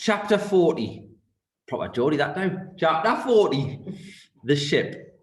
Chapter 40. Proper Geordie that now. Chapter 40. The Ship.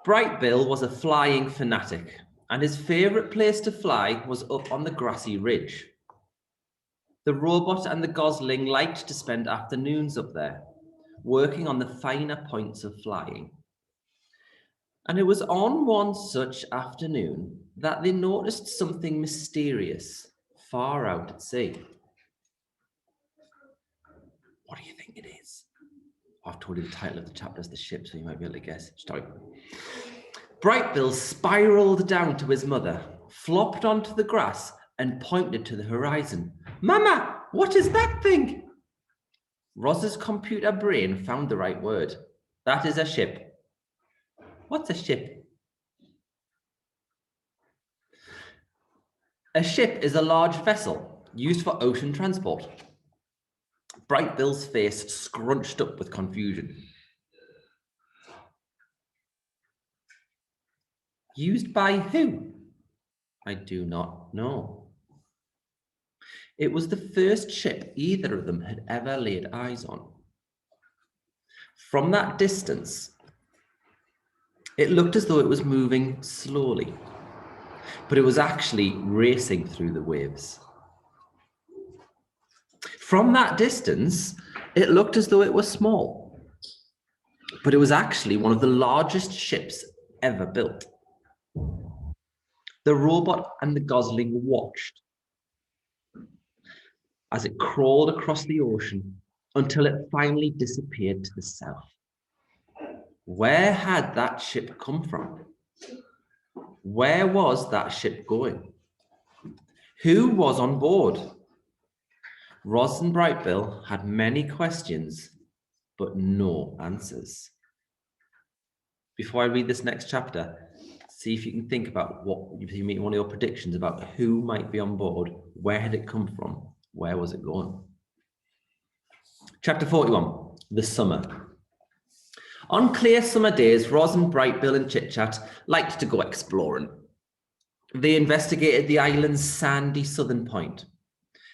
Bright Bill was a flying fanatic, and his favourite place to fly was up on the grassy ridge. The robot and the gosling liked to spend afternoons up there, working on the finer points of flying. And it was on one such afternoon that they noticed something mysterious far out at sea. What do you think it is? I've told you the title of the chapter is The Ship, so you might be able to guess. Sorry. Bright Bill spiralled down to his mother, flopped onto the grass, and pointed to the horizon. Mama, what is that thing? Roz's computer brain found the right word. That is a ship. What's a ship? A ship is a large vessel used for ocean transport. Bright Bill's face scrunched up with confusion. Used by who? I do not know. It was the first ship either of them had ever laid eyes on. From that distance, it looked as though it was moving slowly, but it was actually racing through the waves. From that distance, it looked as though it was small, but it was actually one of the largest ships ever built. The robot and the gosling watched as it crawled across the ocean until it finally disappeared to the south. Where had that ship come from? Where was that ship going? Who was on board? Roz and Bright Bill had many questions, but no answers. Before I read this next chapter, see if you can think about what you make one of your predictions about who might be on board, where had it come from, where was it going? Chapter 41, The Summer. On clear summer days, Roz and Bright Bill and Chit Chat liked to go exploring. They investigated the island's sandy southern point.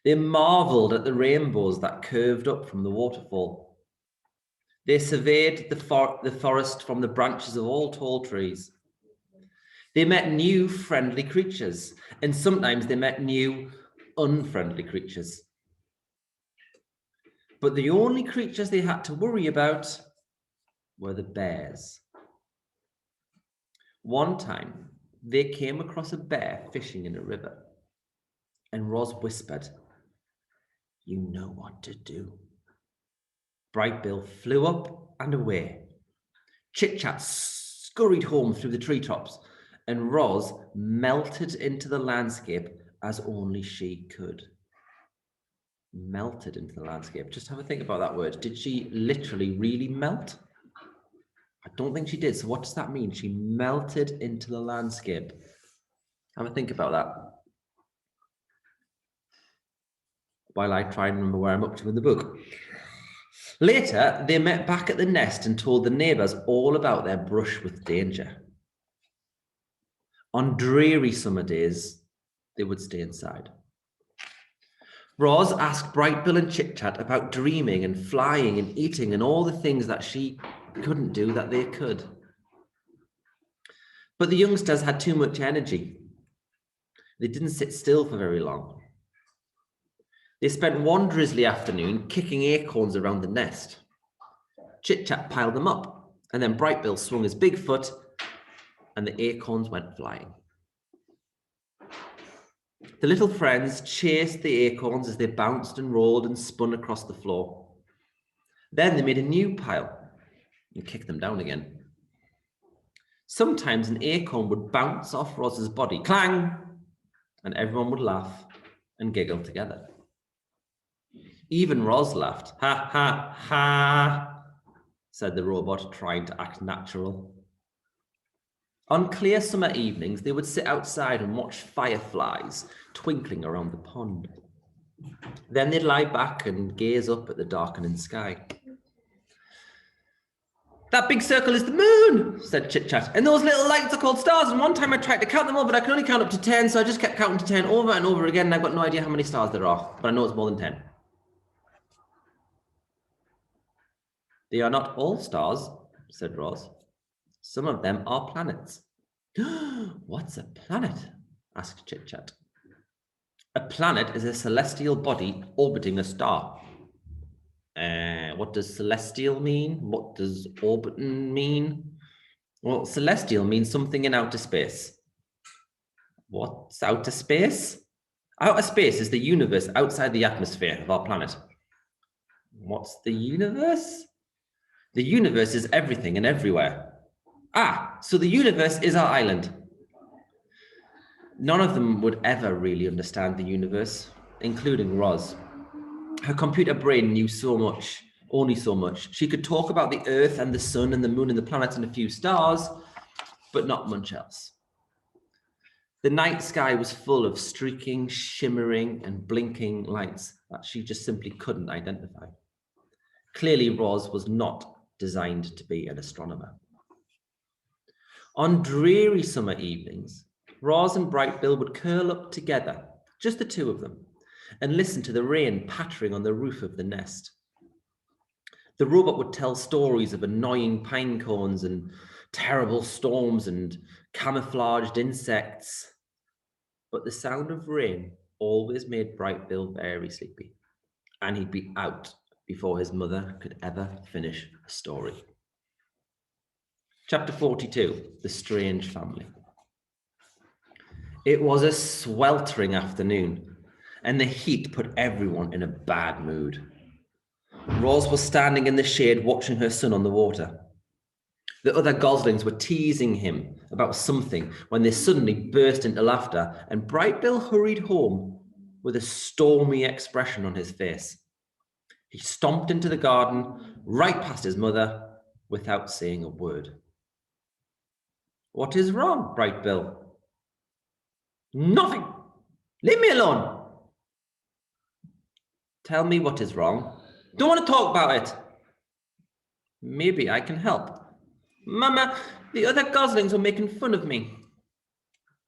They marvelled at the rainbows that curved up from the waterfall. They surveyed the forest from the branches of all tall trees. They met new friendly creatures, and sometimes they met new unfriendly creatures. But the only creatures they had to worry about were the bears. One time, they came across a bear fishing in a river, and Roz whispered, "You know what to do." Bright Bill flew up and away. Chit Chat scurried home through the treetops, and Roz melted into the landscape as only she could. Melted into the landscape. Just have a think about that word. Did she literally really melt? I don't think she did. So what does that mean? She melted into the landscape. Have a think about that while I try and remember where I'm up to in the book. Later, they met back at the nest and told the neighbours all about their brush with danger. On dreary summer days, they would stay inside. Roz asked Bright Bill and Chit Chat about dreaming and flying and eating and all the things that she couldn't do that they could. But the youngsters had too much energy. They didn't sit still for very long. They spent one drizzly afternoon kicking acorns around the nest. Chit Chat piled them up, and then Bright Bill swung his big foot, and the acorns went flying. The little friends chased the acorns as they bounced and rolled and spun across the floor. Then they made a new pile and kicked them down again. Sometimes an acorn would bounce off Roz's body, clang, and everyone would laugh and giggle together. Even Roz laughed. Ha, ha, ha, said the robot, trying to act natural. On clear summer evenings, they would sit outside and watch fireflies twinkling around the pond. Then they'd lie back and gaze up at the darkening sky. "That big circle is the moon," said Chit Chat, "and those little lights are called stars, and one time I tried to count them all, but I can only count up to 10, so I just kept counting to 10 over and over again, and I've got no idea how many stars there are, but I know it's more than 10. They are not all stars, said Roz. Some of them are planets. What's a planet? Asked Chit Chat. A planet is a celestial body orbiting a star. What does celestial mean? What does orbiting mean? Well, celestial means something in outer space. What's outer space? Outer space is the universe outside the atmosphere of our planet. What's the universe? The universe is everything and everywhere. Ah, so the universe is our island. None of them would ever really understand the universe, including Roz. Her computer brain knew so much, only so much. She could talk about the Earth and the sun and the moon and the planets and a few stars, but not much else. The night sky was full of streaking, shimmering, and blinking lights that she just simply couldn't identify. Clearly, Roz was not designed to be an astronomer. On dreary summer evenings, Roz and Bright Bill would curl up together, just the two of them, and listen to the rain pattering on the roof of the nest. The robot would tell stories of annoying pine cones and terrible storms and camouflaged insects. But the sound of rain always made Bright Bill very sleepy, and he'd be out before his mother could ever finish a story. Chapter 42, The Strange Family. It was a sweltering afternoon, and the heat put everyone in a bad mood. Roz was standing in the shade watching her son on the water. The other goslings were teasing him about something when they suddenly burst into laughter, and Bright Bill hurried home with a stormy expression on his face. He stomped into the garden, right past his mother, without saying a word. What is wrong, Bright Bill? Nothing. Leave me alone. Tell me what is wrong. Don't want to talk about it. Maybe I can help. Mama, the other goslings were making fun of me.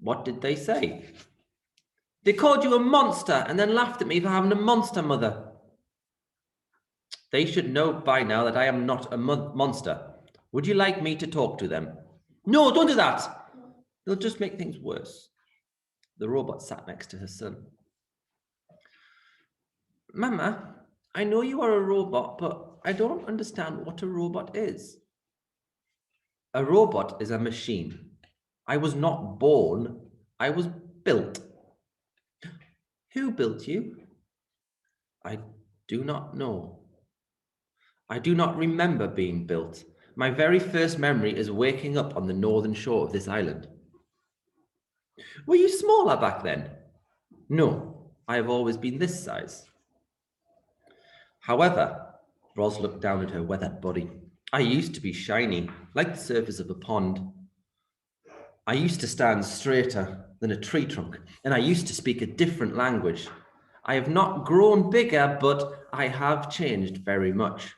What did they say? They called you a monster and then laughed at me for having a monster mother. They should know by now that I am not a monster. Would you like me to talk to them? No, don't do that. They'll just make things worse. The robot sat next to her son. Mama, I know you are a robot, but I don't understand what a robot is. A robot is a machine. I was not born, I was built. Who built you? I do not know. I do not remember being built. My very first memory is waking up on the northern shore of this island. Were you smaller back then? No, I have always been this size. However, Roz looked down at her weathered body. I used to be shiny, like the surface of a pond. I used to stand straighter than a tree trunk, and I used to speak a different language. I have not grown bigger, but I have changed very much.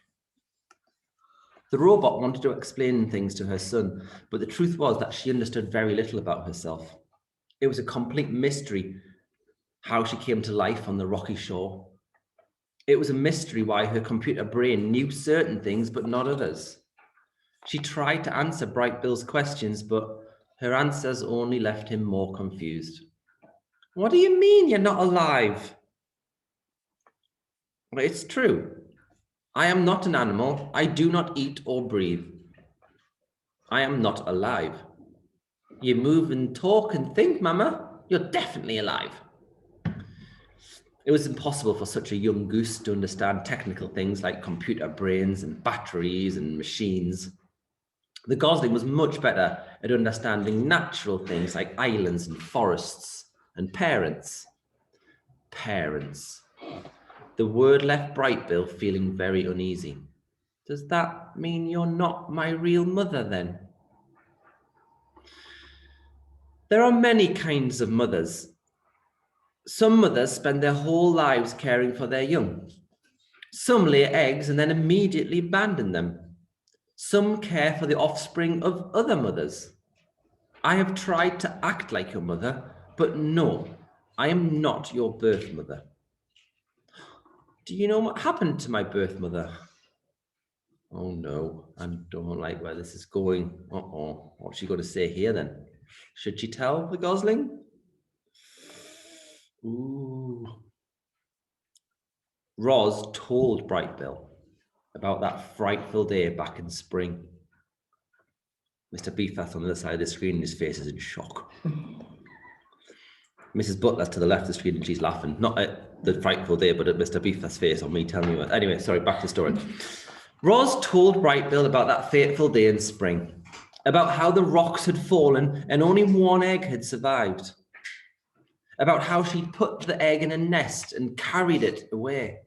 The robot wanted to explain things to her son, but the truth was that she understood very little about herself. It was a complete mystery how she came to life on the rocky shore. It was a mystery why her computer brain knew certain things but not others. She tried to answer Bright Bill's questions, but her answers only left him more confused. What do you mean you're not alive? Well, it's true. I am not an animal. I do not eat or breathe. I am not alive. You move and talk and think, Mama. You're definitely alive. It was impossible for such a young goose to understand technical things like computer brains and batteries and machines. The gosling was much better at understanding natural things like islands and forests and parents. Parents. The word left Bright Bill feeling very uneasy. Does that mean you're not my real mother then? There are many kinds of mothers. Some mothers spend their whole lives caring for their young. Some lay eggs and then immediately abandon them. Some care for the offspring of other mothers. I have tried to act like your mother, but no, I am not your birth mother. Do you know what happened to my birth mother? Oh no, I don't like where this is going. Uh-oh, what's she going to say here then? Should she tell the gosling? Ooh. Roz told Bright Bill about that frightful day back in spring. Mr. Beefheart's on the other side of the screen and his face is in shock. Mrs. Butler's to the left of the screen and she's laughing. Not at the frightful day, but at Mr. Beefheart's face on me telling you. Anyway, sorry, back to the story. Roz told Bright Bill about that fateful day in spring, about how the rocks had fallen and only one egg had survived, about how she'd put the egg in a nest and carried it away,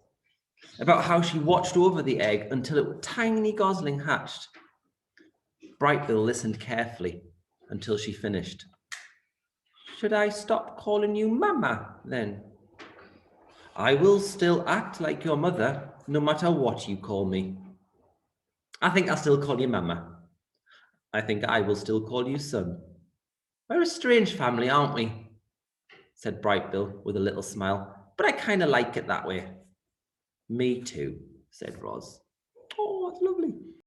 about how she watched over the egg until a tiny gosling hatched. Bright Bill listened carefully until she finished. Should I stop calling you Mama, then? I will still act like your mother, no matter what you call me. I think I'll still call you Mama. I think I will still call you son. We're a strange family, aren't we? Said Bright Bill with a little smile, but I kind of like it that way. Me too, said Roz.